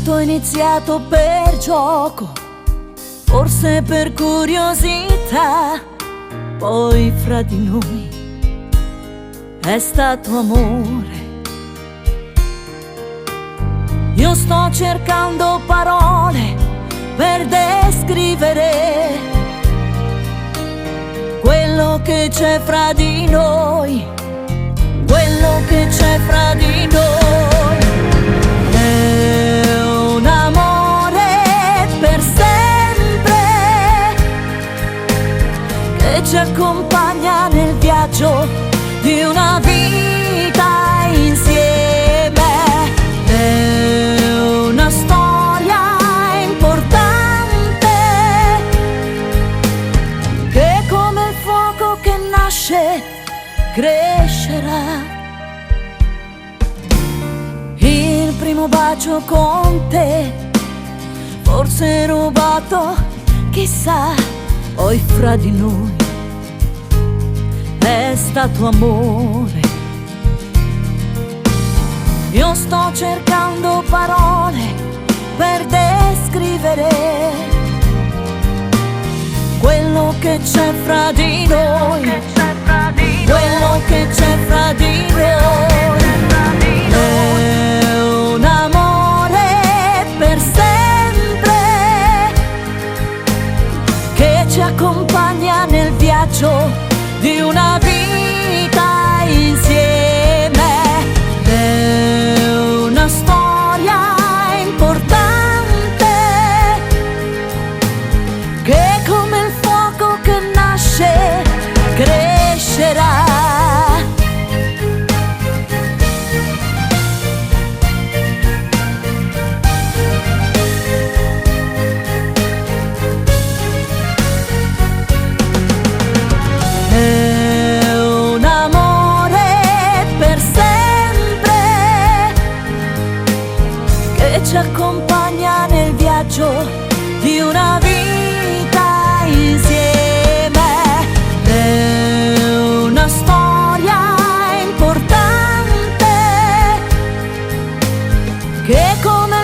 Tutto è iniziato per gioco, forse per curiosità, poi fra di noi è stato amore. Io sto cercando parole per descrivere quello che c'è fra di noi, quello che c'è fra di noi. È un amore per sempre che ci accompagna nel viaggio di una vita insieme. È una storia importante che come il fuoco che nasce crescerà. Il primo bacio con te, forse rubato, chissà, poi fra di noi è stato amore. Io sto cercando parole per descrivere quello che c'è fra di noi, quello che c'è fra di noi. È un amore per sempre che ci accompagna nel viaggio di una vita insieme. È una storia importante che come il fuoco che nasce crescerà. Ci accompagna nel viaggio di una vita insieme. È una storia importante che come